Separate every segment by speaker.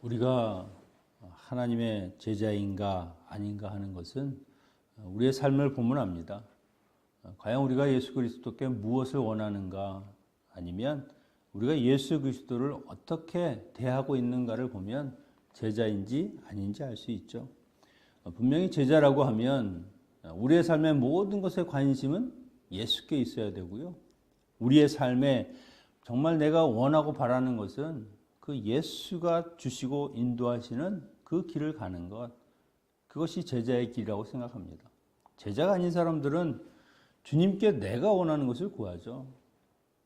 Speaker 1: 우리가 하나님의 제자인가 아닌가 하는 것은 우리의 삶을 보면 압니다. 과연 우리가 예수 그리스도께 무엇을 원하는가, 아니면 우리가 예수 그리스도를 어떻게 대하고 있는가를 보면 제자인지 아닌지 알 수 있죠. 분명히 제자라고 하면 우리의 삶의 모든 것에 관심은 예수께 있어야 되고요. 우리의 삶에 정말 내가 원하고 바라는 것은 그 예수가 주시고 인도하시는 그 길을 가는 것, 그것이 제자의 길이라고 생각합니다. 제자가 아닌 사람들은 주님께 내가 원하는 것을 구하죠.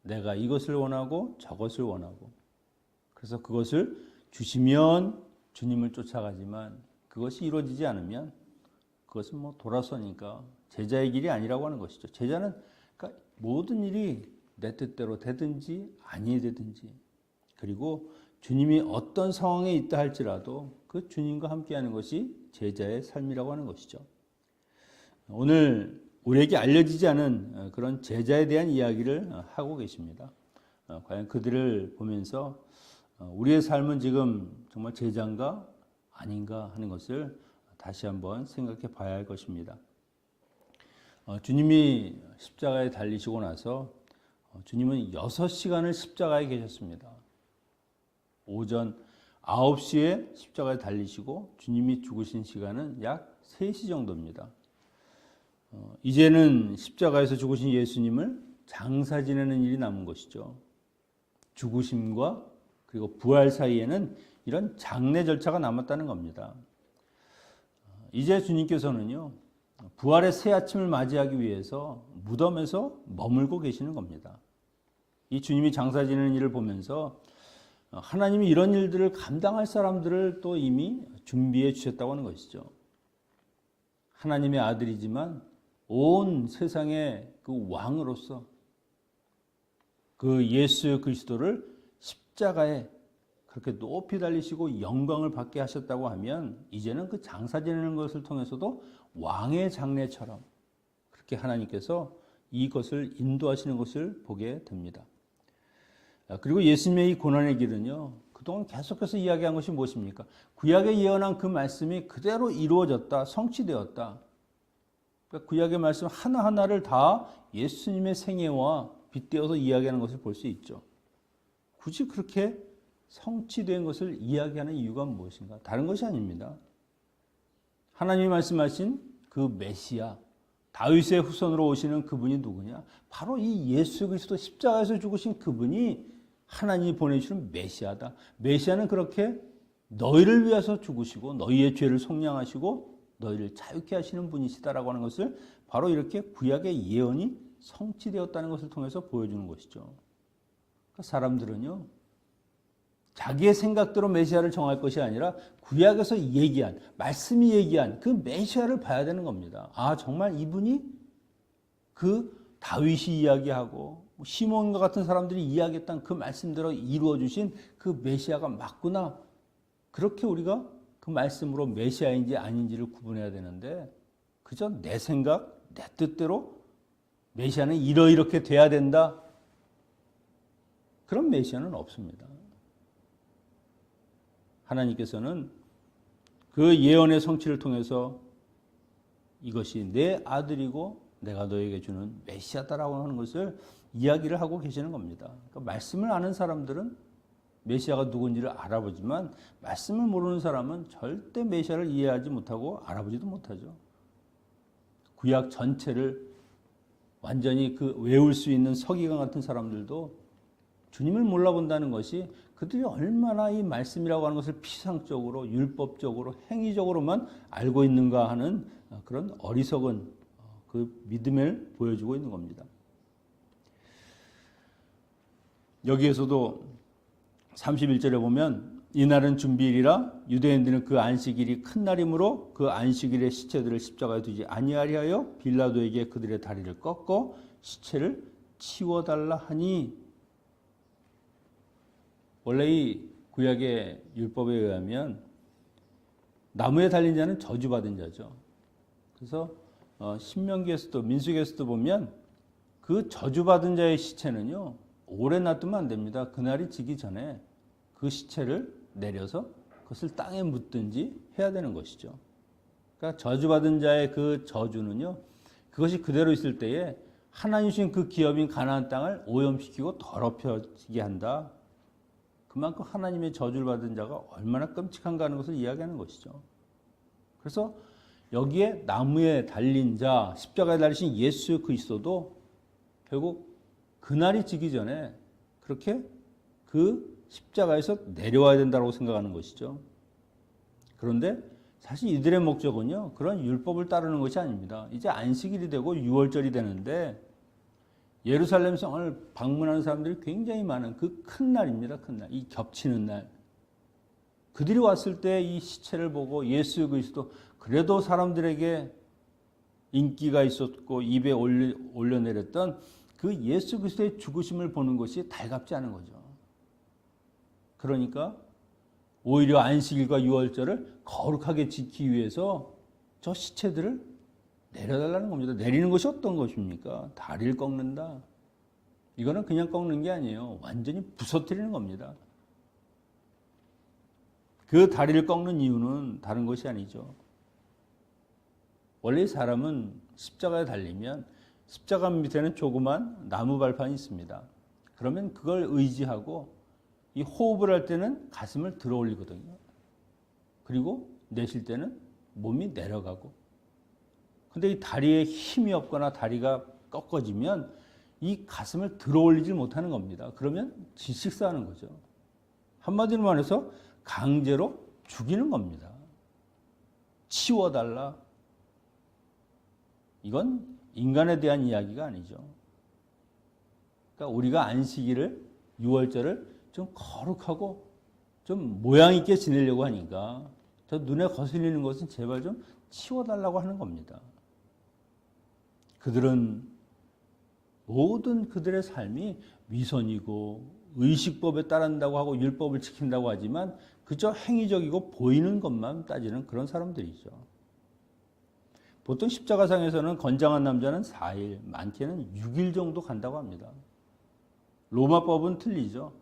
Speaker 1: 내가 이것을 원하고 저것을 원하고, 그래서 그것을 주시면 주님을 쫓아가지만 그것이 이루어지지 않으면 그것은 돌아서니까 제자의 길이 아니라고 하는 것이죠. 제자는 그러니까 모든 일이 내 뜻대로 되든지 아니 되든지, 그리고 주님이 어떤 상황에 있다 할지라도 그 주님과 함께하는 것이 제자의 삶이라고 하는 것이죠. 오늘 우리에게 알려지지 않은 그런 제자에 대한 이야기를 하고 계십니다. 과연 그들을 보면서 우리의 삶은 지금 정말 제자인가 아닌가 하는 것을 다시 한번 생각해 봐야 할 것입니다. 주님이 십자가에 달리시고 나서 주님은 6시간을 십자가에 계셨습니다. 오전 9시에 십자가에 달리시고 주님이 죽으신 시간은 약 3시 정도입니다. 이제는 십자가에서 죽으신 예수님을 장사 지내는 일이 남은 것이죠. 죽으심과 그리고 부활 사이에는 이런 장례 절차가 남았다는 겁니다. 이제 주님께서는요, 부활의 새 아침을 맞이하기 위해서 무덤에서 머물고 계시는 겁니다. 이 주님이 장사 지내는 일을 보면서 하나님이 이런 일들을 감당할 사람들을 또 이미 준비해 주셨다고 하는 것이죠. 하나님의 아들이지만 온 세상의 그 왕으로서 그 예수 그리스도를 십자가에 그렇게 높이 달리시고 영광을 받게 하셨다고 하면, 이제는 그 장사 지내는 것을 통해서도 왕의 장례처럼 그렇게 하나님께서 이것을 인도하시는 것을 보게 됩니다. 그리고 예수님의 이 고난의 길은요, 그동안 계속해서 이야기한 것이 무엇입니까? 구약에 예언한 그 말씀이 그대로 이루어졌다, 성취되었다. 그러니까 구약의 말씀 하나하나를 다 예수님의 생애와 빗대어서 이야기하는 것을 볼 수 있죠. 굳이 그렇게 성취된 것을 이야기하는 이유가 무엇인가? 다른 것이 아닙니다. 하나님이 말씀하신 그 메시아, 다윗의 후손으로 오시는 그분이 누구냐? 바로 이 예수 그리스도 십자가에서 죽으신 그분이 하나님이 보내주시는 메시아다. 메시아는 그렇게 너희를 위해서 죽으시고 너희의 죄를 속량하시고 너희를 자유케 하시는 분이시다라고 하는 것을 바로 이렇게 구약의 예언이 성취되었다는 것을 통해서 보여주는 것이죠. 그러니까 사람들은요, 자기의 생각대로 메시아를 정할 것이 아니라 구약에서 얘기한, 말씀이 얘기한 그 메시아를 봐야 되는 겁니다. 아, 정말 이분이 그 다윗이 이야기하고 시몬과 같은 사람들이 이야기했던 그 말씀대로 이루어주신 그 메시아가 맞구나. 그렇게 우리가 그 말씀으로 메시아인지 아닌지를 구분해야 되는데, 그저 내 생각, 내 뜻대로 메시아는 이렇게 돼야 된다, 그런 메시아는 없습니다. 하나님께서는 그 예언의 성취를 통해서 이것이 내 아들이고 내가 너에게 주는 메시아다라고 하는 것을 이야기를 하고 계시는 겁니다. 그러니까 말씀을 아는 사람들은 메시아가 누군지를 알아보지만, 말씀을 모르는 사람은 절대 메시아를 이해하지 못하고 알아보지도 못하죠. 구약 전체를 완전히 외울 수 있는 서기관 같은 사람들도 주님을 몰라본다는 것이 그들이 얼마나 이 말씀이라고 하는 것을 피상적으로, 율법적으로, 행위적으로만 알고 있는가 하는 그런 어리석은 그 믿음을 보여주고 있는 겁니다. 여기에서도 31절에 보면, 이날은 준비일이라 유대인들은 그 안식일이 큰 날이므로 그 안식일의 시체들을 십자가에 두지 아니하리 하여 빌라도에게 그들의 다리를 꺾어 시체를 치워달라 하니. 원래 이 구약의 율법에 의하면 나무에 달린 자는 저주받은 자죠. 그래서 신명기에서도 민수기에서도 보면 그 저주받은 자의 시체는요, 오래 놔두면 안 됩니다. 그날이 지기 전에 그 시체를 내려서 그것을 땅에 묻든지 해야 되는 것이죠. 그러니까 저주받은 자의 그 저주는요, 그것이 그대로 있을 때에 하나님 주신 그 기업인 가나안 땅을 오염시키고 더럽혀지게 한다. 그만큼 하나님의 저주를 받은 자가 얼마나 끔찍한가 하는 것을 이야기하는 것이죠. 그래서 여기에 나무에 달린 자, 십자가에 달리신 예수 그리스도도 결국 그날이 지기 전에 그렇게 그 십자가에서 내려와야 된다고 생각하는 것이죠. 그런데 사실 이들의 목적은요, 그런 율법을 따르는 것이 아닙니다. 이제 안식일이 되고 유월절이 되는데 예루살렘 성을 방문하는 사람들이 굉장히 많은 그 큰 날입니다. 큰 날. 이 겹치는 날. 그들이 왔을 때 이 시체를 보고 예수 그리스도 그래도 사람들에게 인기가 있었고 입에 올려내렸던 그 예수 그리스도의 죽으심을 보는 것이 달갑지 않은 거죠. 그러니까 오히려 안식일과 유월절을 거룩하게 지키기 위해서 저 시체들을 내려달라는 겁니다. 내리는 것이 어떤 것입니까? 다리를 꺾는다. 이거는 그냥 꺾는 게 아니에요. 완전히 부서뜨리는 겁니다. 그 다리를 꺾는 이유는 다른 것이 아니죠. 원래 사람은 십자가에 달리면 십자가 밑에는 조그만 나무 발판이 있습니다. 그러면 그걸 의지하고 이 호흡을 할 때는 가슴을 들어 올리거든요. 그리고 내쉴 때는 몸이 내려가고. 근데 이 다리에 힘이 없거나 다리가 꺾어지면 이 가슴을 들어 올리지 못하는 겁니다. 그러면 질식사하는 거죠. 한마디로 말해서 강제로 죽이는 겁니다. 치워달라. 이건 인간에 대한 이야기가 아니죠. 그러니까 우리가 안식일을, 유월절을 좀 거룩하고 좀 모양 있게 지내려고 하니까 저 눈에 거슬리는 것은 제발 좀 치워달라고 하는 겁니다. 그들은 모든 그들의 삶이 위선이고 의식법에 따른다고 하고 율법을 지킨다고 하지만 그저 행위적이고 보이는 것만 따지는 그런 사람들이죠. 보통 십자가상에서는 건장한 남자는 4일, 많게는 6일 정도 간다고 합니다. 로마법은 틀리죠.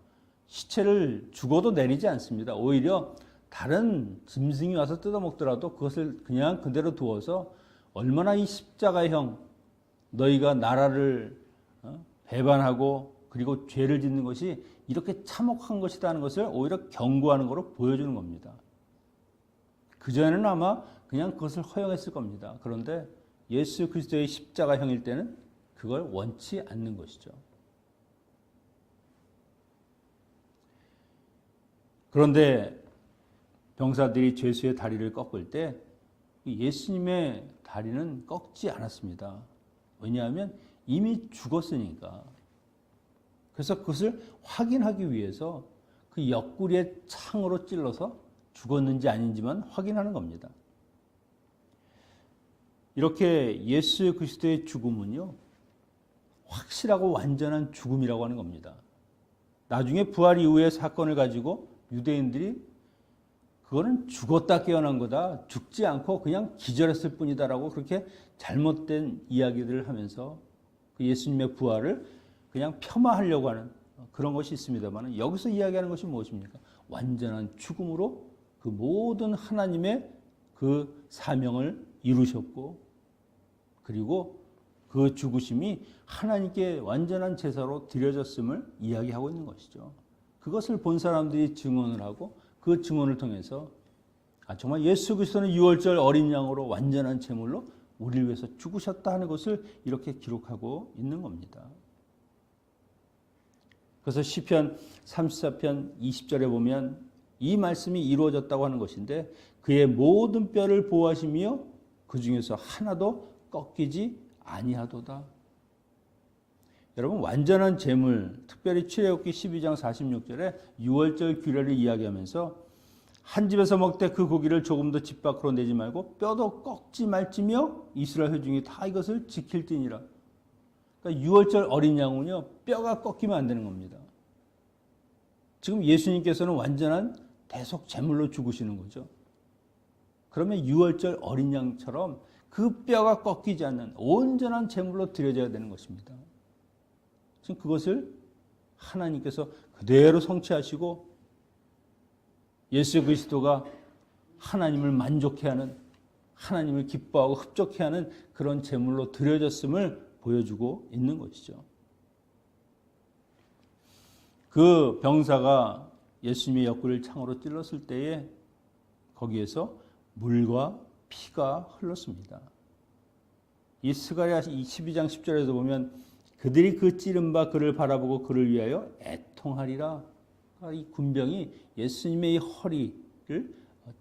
Speaker 1: 시체를 죽어도 내리지 않습니다. 오히려 다른 짐승이 와서 뜯어먹더라도 그것을 그냥 그대로 두어서 얼마나 이 십자가형 너희가 나라를 배반하고 그리고 죄를 짓는 것이 이렇게 참혹한 것이다 하는 것을 오히려 경고하는 것으로 보여주는 겁니다. 그전에는 아마 그냥 그것을 허용했을 겁니다. 그런데 예수 그리스도의 십자가형일 때는 그걸 원치 않는 것이죠. 그런데 병사들이 죄수의 다리를 꺾을 때 예수님의 다리는 꺾지 않았습니다. 왜냐하면 이미 죽었으니까. 그래서 그것을 확인하기 위해서 그 옆구리에 창으로 찔러서 죽었는지 아닌지만 확인하는 겁니다. 이렇게 예수 그리스도의 죽음은요, 확실하고 완전한 죽음이라고 하는 겁니다. 나중에 부활 이후의 사건을 가지고 유대인들이 그거는 죽었다 깨어난 거다, 죽지 않고 그냥 기절했을 뿐이다라고 그렇게 잘못된 이야기들을 하면서 그 예수님의 부활을 그냥 폄하하려고 하는 그런 것이 있습니다만, 여기서 이야기하는 것이 무엇입니까? 완전한 죽음으로 그 모든 하나님의 그 사명을 이루셨고, 그리고 그 죽으심이 하나님께 완전한 제사로 드려졌음을 이야기하고 있는 것이죠. 그것을 본 사람들이 증언을 하고 그 증언을 통해서 정말 예수 그리스도는 유월절 어린 양으로 완전한 제물로 우리를 위해서 죽으셨다 하는 것을 이렇게 기록하고 있는 겁니다. 그래서 시편 34편 20절에 보면 이 말씀이 이루어졌다고 하는 것인데, 그의 모든 뼈를 보호하시며 그 중에서 하나도 꺾이지 아니하도다. 여러분, 완전한 제물, 특별히 출애굽기 12장 46절에 유월절 규례를 이야기하면서 한 집에서 먹되 그 고기를 조금 더 집 밖으로 내지 말고 뼈도 꺾지 말지며 이스라엘 회중이 다 이것을 지킬지니라. 그러니까 유월절 어린 양은요, 뼈가 꺾이면 안 되는 겁니다. 지금 예수님께서는 완전한 대속 제물로 죽으시는 거죠. 그러면 유월절 어린 양처럼 그 뼈가 꺾이지 않는 온전한 제물로 드려져야 되는 것입니다. 지금 그것을 하나님께서 그대로 성취하시고 예수 그리스도가 하나님을 만족해하는, 하나님을 기뻐하고 흡족해하는 그런 제물로 드려졌음을 보여주고 있는 것이죠. 그 병사가 예수님의 옆구리를 창으로 찔렀을 때에 거기에서 물과 피가 흘렀습니다. 이 스가랴 12장 10절에도 보면 그들이 그 찌른 바 그를 바라보고 그를 위하여 애통하리라. 이 군병이 예수님의 이 허리를,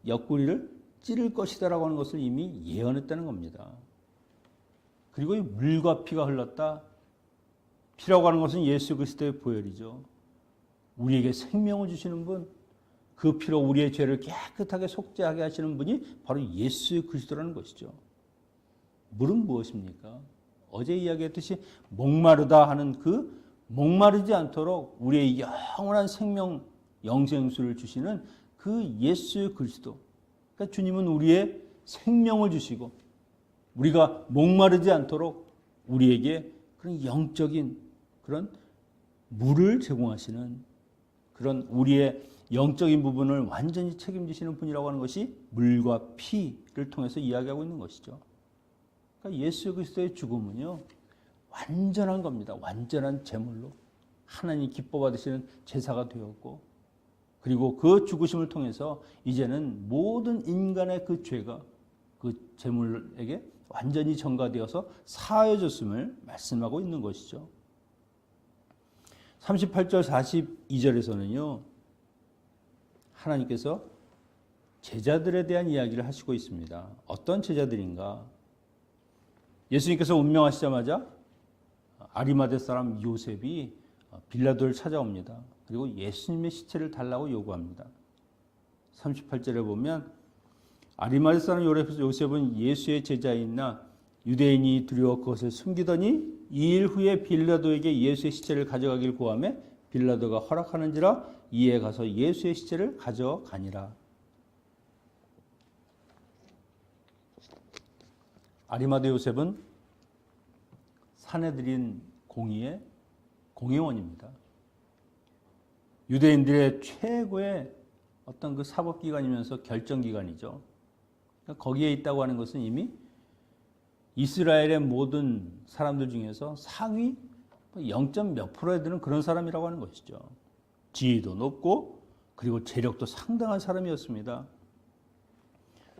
Speaker 1: 옆구리를 찌를 것이다라고 하는 것을 이미 예언했다는 겁니다. 그리고 이 물과 피가 흘렀다. 피라고 하는 것은 예수 그리스도의 보혈이죠. 우리에게 생명을 주시는 분, 그 피로 우리의 죄를 깨끗하게 속죄하게 하시는 분이 바로 예수 그리스도라는 것이죠. 물은 무엇입니까? 어제 이야기했듯이 목마르다 하는 그 목마르지 않도록 우리의 영원한 생명 영생수를 주시는 그 예수 그리스도. 그러니까 주님은 우리의 생명을 주시고 우리가 목마르지 않도록 우리에게 그런 영적인 그런 물을 제공하시는, 그런 우리의 영적인 부분을 완전히 책임지시는 분이라고 하는 것이 물과 피를 통해서 이야기하고 있는 것이죠. 그러니까 예수 그리스도의 죽음은요, 완전한 겁니다. 완전한 제물로 하나님 기뻐 받으시는 제사가 되었고, 그리고 그 죽으심을 통해서 이제는 모든 인간의 그 죄가 그 제물에게 완전히 전가되어서 사하여졌음을 말씀하고 있는 것이죠. 38절 42절에서는요. 하나님께서 제자들에 대한 이야기를 하시고 있습니다. 어떤 제자들인가? 예수님께서 운명하시자마자 아리마대 사람 요셉이 빌라도를 찾아옵니다. 그리고 예수님의 시체를 달라고 요구합니다. 38절에 보면 아리마대 사람 요셉은 예수의 제자이나 유대인이 두려워 그것을 숨기더니 2일 후에 빌라도에게 예수의 시체를 가져가길 구하매 빌라도가 허락하는지라 이에 가서 예수의 시체를 가져가니라. 아리마대 요셉은 사내들인 공의의 공회원입니다. 유대인들의 최고의 어떤 그 사법기관이면서 결정기관이죠. 거기에 있다고 하는 것은 이미 이스라엘의 모든 사람들 중에서 상위 0점 몇 프로에 드는 그런 사람이라고 하는 것이죠. 지위도 높고 그리고 재력도 상당한 사람이었습니다.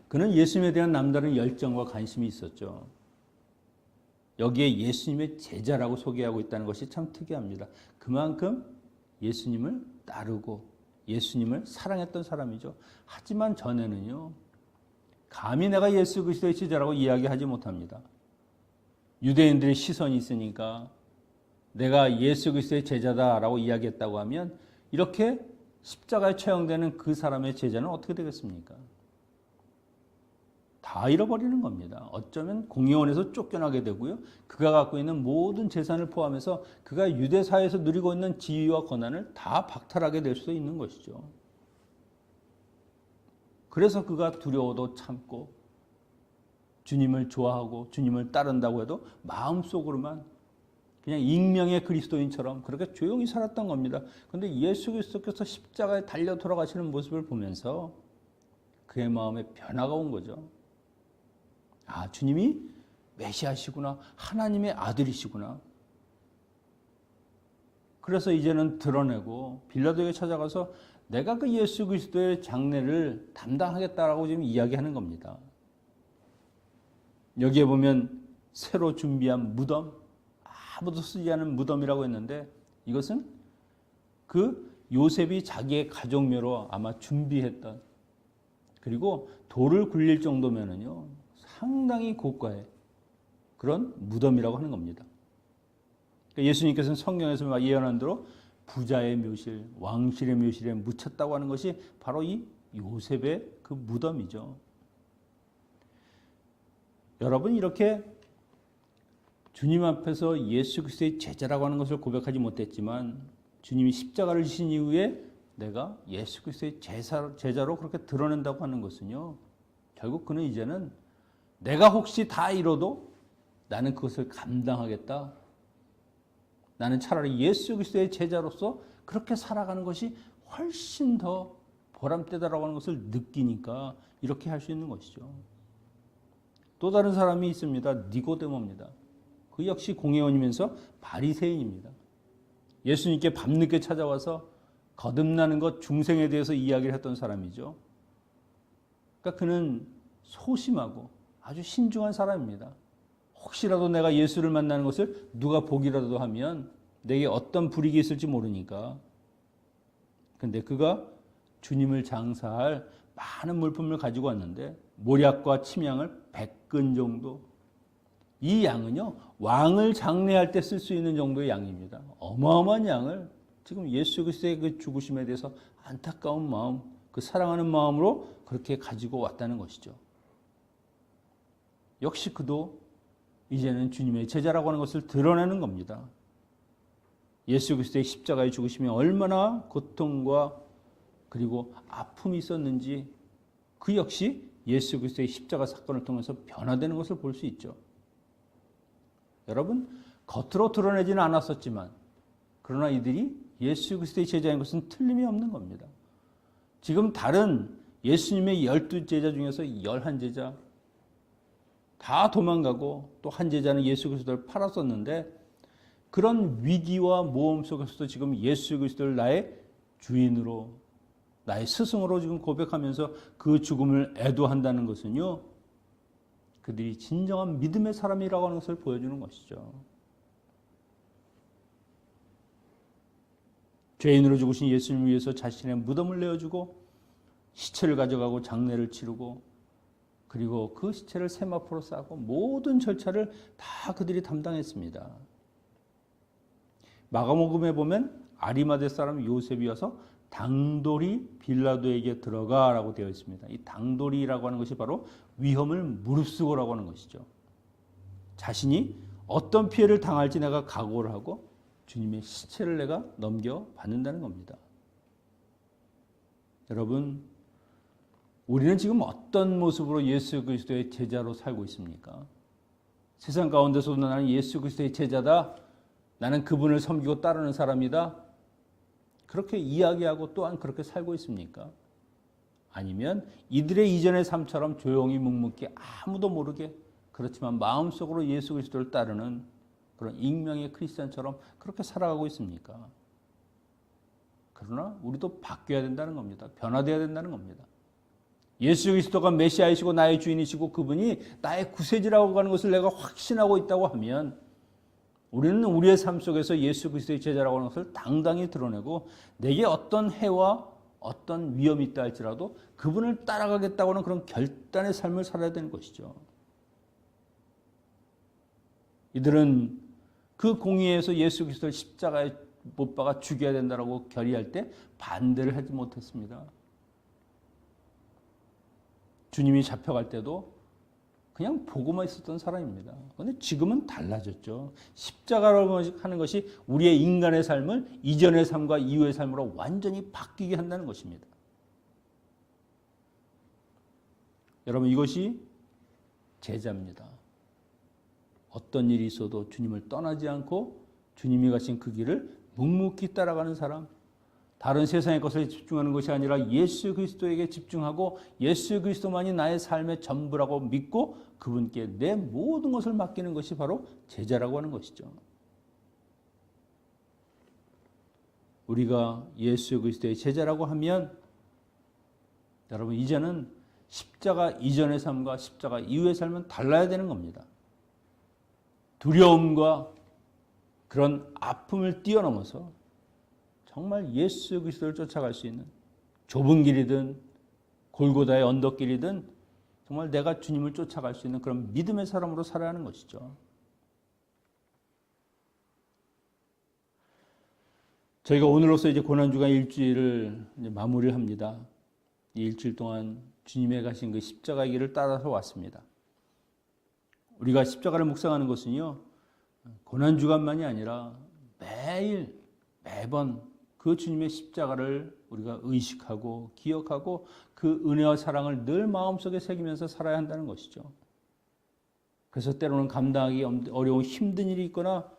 Speaker 1: 그는 예수님에 대한 남다른 열정과 관심이 있었죠. 여기에 예수님의 제자라고 소개하고 있다는 것이 참 특이합니다. 그만큼 예수님을 따르고 예수님을 사랑했던 사람이죠. 하지만 전에는요, 감히 내가 예수 그리스도의 제자라고 이야기하지 못합니다. 유대인들의 시선이 있으니까 내가 예수 그리스도의 제자다라고 이야기했다고 하면 이렇게 십자가에 처형되는 그 사람의 제자는 어떻게 되겠습니까? 다 잃어버리는 겁니다. 어쩌면 공회원에서 쫓겨나게 되고요. 그가 갖고 있는 모든 재산을 포함해서 그가 유대 사회에서 누리고 있는 지위와 권한을 다 박탈하게 될 수도 있는 것이죠. 그래서 그가 두려워도 참고 주님을 좋아하고 주님을 따른다고 해도 마음속으로만 그냥 익명의 그리스도인처럼 그렇게 조용히 살았던 겁니다. 그런데 예수 그리스도께서 십자가에 달려 돌아가시는 모습을 보면서 그의 마음에 변화가 온 거죠. 아, 주님이 메시아시구나. 하나님의 아들이시구나. 그래서 이제는 드러내고 빌라도에게 찾아가서 내가 그 예수 그리스도의 장례를 담당하겠다라고 지금 이야기하는 겁니다. 여기에 보면 새로 준비한 무덤, 아무도 쓰지 않은 무덤이라고 했는데 이것은 그 요셉이 자기의 가족묘로 아마 준비했던, 그리고 돌을 굴릴 정도면은요 상당히 고가의 그런 무덤이라고 하는 겁니다. 그러니까 예수님께서는 성경에서 예언한 대로 부자의 묘실, 왕실의 묘실에 묻혔다고 하는 것이 바로 이 요셉의 그 무덤이죠. 여러분, 이렇게 주님 앞에서 예수 그리스도의 제자라고 하는 것을 고백하지 못했지만 주님이 십자가를 지신 이후에 내가 예수 그리스도의 제자로 그렇게 드러낸다고 하는 것은요, 결국 그는 이제는 내가 혹시 다 잃어도 나는 그것을 감당하겠다. 나는 차라리 예수 그리스도의 제자로서 그렇게 살아가는 것이 훨씬 더 보람되다라고 하는 것을 느끼니까 이렇게 할 수 있는 것이죠. 또 다른 사람이 있습니다. 니고데모입니다. 그 역시 공회원이면서 바리새인입니다. 예수님께 밤늦게 찾아와서 거듭나는 것, 중생에 대해서 이야기를 했던 사람이죠. 그러니까 그는 소심하고 아주 신중한 사람입니다. 혹시라도 내가 예수를 만나는 것을 누가 보기라도 하면 내게 어떤 불이익이 있을지 모르니까. 근데 그가 주님을 장사할 많은 물품을 가지고 왔는데 모략과 침향을 100근 정도. 이 양은요, 왕을 장례할 때 쓸 수 있는 정도의 양입니다. 어마어마한 양을 지금 예수 그리스도의 그 죽으심에 대해서 안타까운 마음, 그 사랑하는 마음으로 그렇게 가지고 왔다는 것이죠. 역시 그도 이제는 주님의 제자라고 하는 것을 드러내는 겁니다. 예수 그리스도의 십자가의 죽으심이 얼마나 고통과 그리고 아픔이 있었는지 그 역시 예수 그리스도의 십자가 사건을 통해서 변화되는 것을 볼 수 있죠. 여러분, 겉으로 드러내지는 않았었지만 그러나 이들이 예수 그리스도의 제자인 것은 틀림이 없는 겁니다. 지금 다른 예수님의 12제자 중에서 11제자 다 도망가고 또 한 제자는 예수 그리스도를 팔았었는데 그런 위기와 모험 속에서도 지금 예수 그리스도를 나의 주인으로 나의 스승으로 지금 고백하면서 그 죽음을 애도한다는 것은요, 그들이 진정한 믿음의 사람이라고 하는 것을 보여주는 것이죠. 죄인으로 죽으신 예수님을 위해서 자신의 무덤을 내어주고 시체를 가져가고 장례를 치르고 그리고 그 시체를 세마포로 싸고 모든 절차를 다 그들이 담당했습니다. 마가복음에 보면 아리마대 사람 요셉이 와서 당돌이 빌라도에게 들어가라고 되어 있습니다. 이 당돌이라고 하는 것이 바로 위험을 무릅쓰고라고 하는 것이죠. 자신이 어떤 피해를 당할지 내가 각오를 하고 주님의 시체를 내가 넘겨받는다는 겁니다. 여러분, 우리는 지금 어떤 모습으로 예수 그리스도의 제자로 살고 있습니까? 세상 가운데서도 나는 예수 그리스도의 제자다. 나는 그분을 섬기고 따르는 사람이다. 그렇게 이야기하고 또한 그렇게 살고 있습니까? 아니면 이들의 이전의 삶처럼 조용히 묵묵히 아무도 모르게 그렇지만 마음속으로 예수 그리스도를 따르는 그런 익명의 크리스찬처럼 그렇게 살아가고 있습니까? 그러나 우리도 바뀌어야 된다는 겁니다. 변화되어야 된다는 겁니다. 예수 그리스도가 메시아이시고 나의 주인이시고 그분이 나의 구세주라고 하는 것을 내가 확신하고 있다고 하면 우리는 우리의 삶 속에서 예수 그리스도의 제자라고 하는 것을 당당히 드러내고 내게 어떤 해와 어떤 위험이 있다 할지라도 그분을 따라가겠다고 하는 그런 결단의 삶을 살아야 되는 것이죠. 이들은 그 공의에서 예수 그리스도를 십자가에 못 박아 죽여야 된다고 결의할 때 반대를 하지 못했습니다. 주님이 잡혀갈 때도 그냥 보고만 있었던 사람입니다. 그런데 지금은 달라졌죠. 십자가라고 하는 것이 우리의 인간의 삶을 이전의 삶과 이후의 삶으로 완전히 바뀌게 한다는 것입니다. 여러분, 이것이 제자입니다. 어떤 일이 있어도 주님을 떠나지 않고 주님이 가신 그 길을 묵묵히 따라가는 사람, 다른 세상의 것에 집중하는 것이 아니라 예수 그리스도에게 집중하고 예수 그리스도만이 나의 삶의 전부라고 믿고 그분께 내 모든 것을 맡기는 것이 바로 제자라고 하는 것이죠. 우리가 예수 그리스도의 제자라고 하면 여러분 이제는 십자가 이전의 삶과 십자가 이후의 삶은 달라야 되는 겁니다. 두려움과 그런 아픔을 뛰어넘어서 정말 예수 그리스도를 쫓아갈 수 있는 좁은 길이든 골고다의 언덕길이든 정말 내가 주님을 쫓아갈 수 있는 그런 믿음의 사람으로 살아야 하는 것이죠. 저희가 오늘로써 이제 고난주간 일주일을 이제 마무리를 합니다. 이 일주일 동안 주님의 가신 그 십자가의 길을 따라서 왔습니다. 우리가 십자가를 묵상하는 것은요, 고난주간만이 아니라 매일 매번 그 주님의 십자가를 우리가 의식하고 기억하고 그 은혜와 사랑을 늘 마음속에 새기면서 살아야 한다는 것이죠. 그래서 때로는 감당하기 어려운 힘든 일이 있거나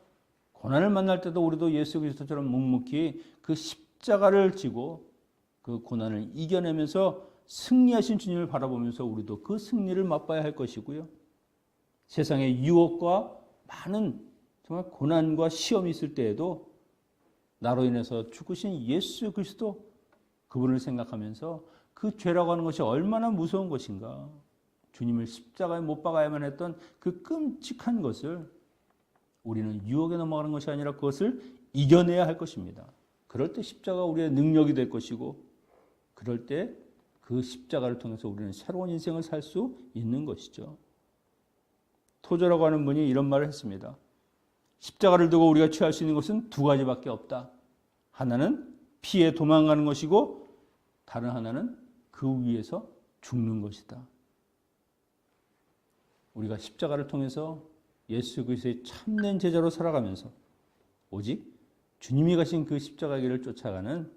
Speaker 1: 고난을 만날 때도 우리도 예수 그리스도처럼 묵묵히 그 십자가를 지고 그 고난을 이겨내면서 승리하신 주님을 바라보면서 우리도 그 승리를 맛봐야 할 것이고요. 세상의 유혹과 많은 정말 고난과 시험이 있을 때에도 나로 인해서 죽으신 예수 그리스도 그분을 생각하면서 그 죄라고 하는 것이 얼마나 무서운 것인가. 주님을 십자가에 못 박아야만 했던 그 끔찍한 것을 우리는 유혹에 넘어가는 것이 아니라 그것을 이겨내야 할 것입니다. 그럴 때 십자가가 우리의 능력이 될 것이고 그럴 때 그 십자가를 통해서 우리는 새로운 인생을 살 수 있는 것이죠. 토저라고 하는 분이 이런 말을 했습니다. 십자가를 두고 우리가 취할 수 있는 것은 두 가지밖에 없다. 하나는 피해 도망가는 것이고 다른 하나는 그 위에서 죽는 것이다. 우리가 십자가를 통해서 예수 그리스도의 참된 제자로 살아가면서 오직 주님이 가신 그 십자가 길을 쫓아가는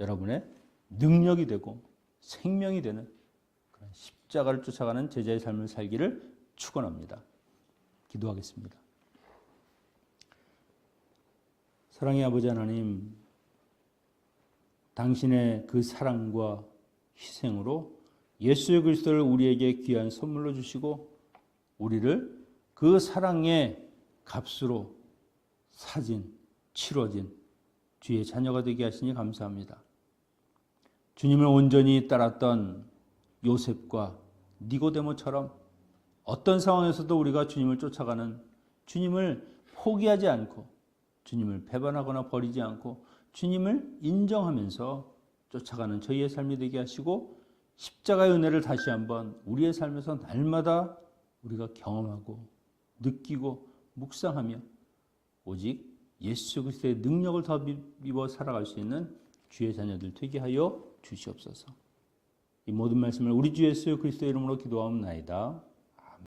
Speaker 1: 여러분의 능력이 되고 생명이 되는 그런 십자가를 쫓아가는 제자의 삶을 살기를 축원합니다. 기도하겠습니다. 사랑의 아버지 하나님, 당신의 그 사랑과 희생으로 예수 그리스도를 우리에게 귀한 선물로 주시고 우리를 그 사랑의 값으로 사진, 치러진 주의 자녀가 되게 하시니 감사합니다. 주님을 온전히 따랐던 요셉과 니고데모처럼 어떤 상황에서도 우리가 주님을 쫓아가는, 주님을 포기하지 않고 주님을 배반하거나 버리지 않고 주님을 인정하면서 쫓아가는 저희의 삶이 되게 하시고 십자가의 은혜를 다시 한번 우리의 삶에서 날마다 우리가 경험하고 느끼고 묵상하며 오직 예수 그리스도의 능력을 더 입어 살아갈 수 있는 주의 자녀들 되게 하여 주시옵소서. 이 모든 말씀을 우리 주 예수 그리스도의 이름으로 기도하옵나이다.